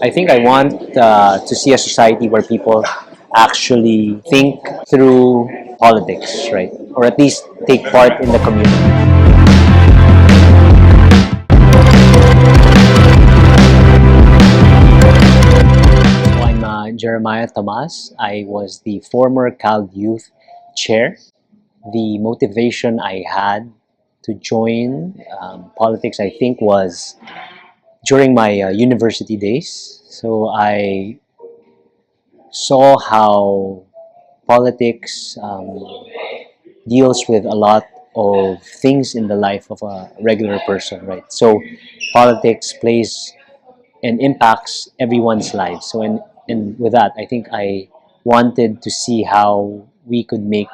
I think I want to see a society where people actually think through politics, right? Or at least take part in the community. So I'm Jeremiah Tomas. I was the former CALD Youth Chair. The motivation I had to join politics, I think, was during my university days. So I saw how politics deals with a lot of things in the life of a regular person, right? So politics plays and impacts everyone's lives. So and with that, I think I wanted to see how we could make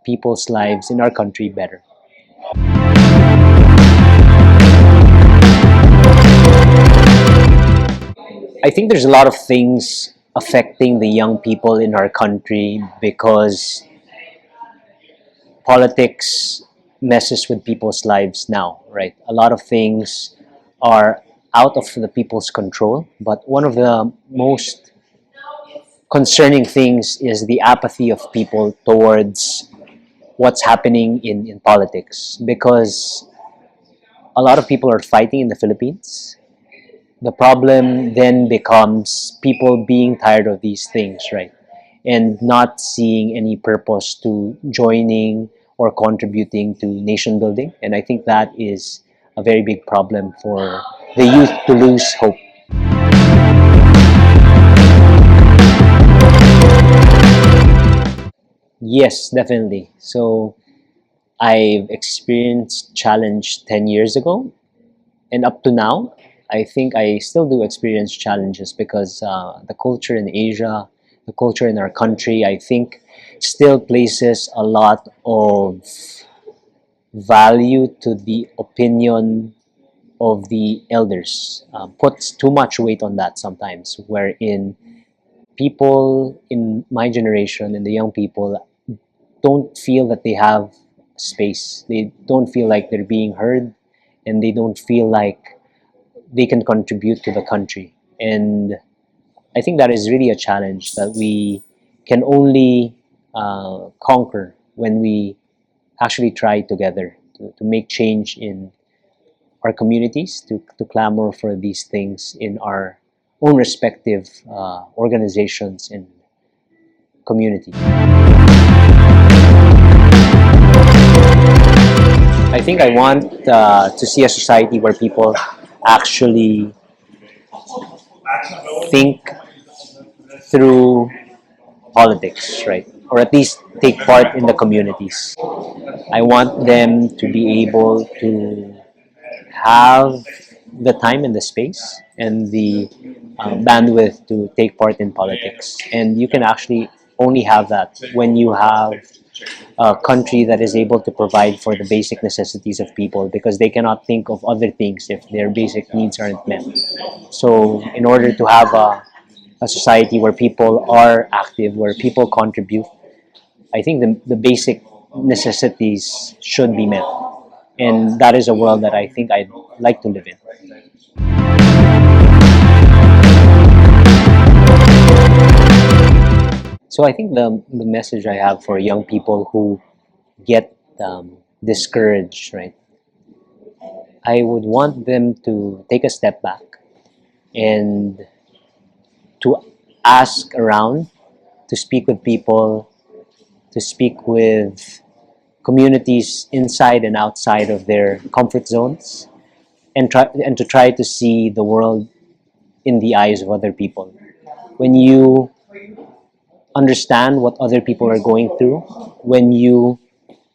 people's lives in our country better. I think there's a lot of things affecting the young people in our country because politics messes with people's lives now, right? A lot of things are out of the people's control, but one of the most concerning things is the apathy of people towards what's happening in politics because a lot of people are fighting in the Philippines. The problem then becomes people being tired of these things, right? And not seeing any purpose to joining or contributing to nation building. And I think that is a very big problem for the youth to lose hope. Yes, definitely. So I've experienced challenge 10 years ago, and up to now, I think I still do experience challenges because the culture in Asia, the culture in our country, I think still places a lot of value to the opinion of the elders, puts too much weight on that sometimes, wherein people in my generation and the young people don't feel that they have space. They don't feel like they're being heard, and they don't feel like they can contribute to the country. And I think that is really a challenge that we can only conquer when we actually try together to make change in our communities, to clamor for these things in our own respective organizations and community. I think I want to see a society where people actually think through politics, right? Or at least take part in the communities. I want them to be able to have the time and the space and the bandwidth to take part in politics. And you can actually only have that when you have a country that is able to provide for the basic necessities of people, because they cannot think of other things if their basic needs aren't met. So in order to have a society where people are active, where people contribute, I think the basic necessities should be met. And that is a world that I think I'd like to live in. So I think the message I have for young people who get discouraged, right? I would want them to take a step back and to ask around, to speak with people, to speak with communities inside and outside of their comfort zones, and to try to see the world in the eyes of other people. When you understand what other people are going through, when you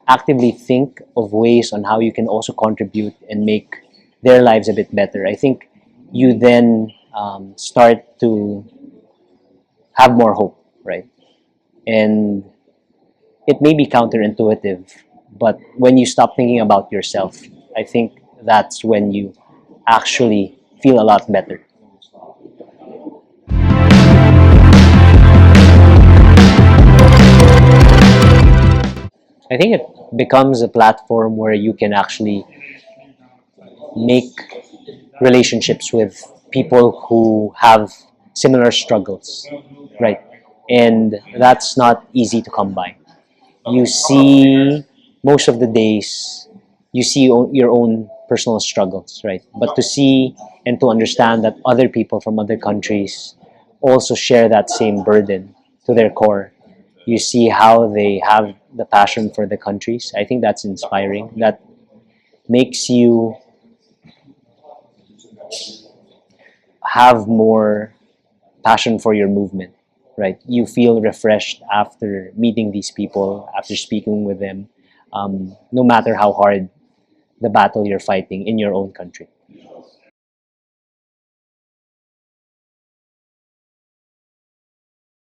actively think of ways on how you can also contribute and make their lives a bit better, I think you then start to have more hope, right? And it may be counterintuitive, but when you stop thinking about yourself, I think that's when you actually feel a lot better. I think it becomes a platform where you can actually make relationships with people who have similar struggles, right? And that's not easy to come by. You see, most of the days, you see your own personal struggles, right? But to see and to understand that other people from other countries also share that same burden to their core, you see how they have the passion for the countries. I think that's inspiring. That makes you have more passion for your movement, right? You feel refreshed after meeting these people, after speaking with them, no matter how hard the battle you're fighting in your own country.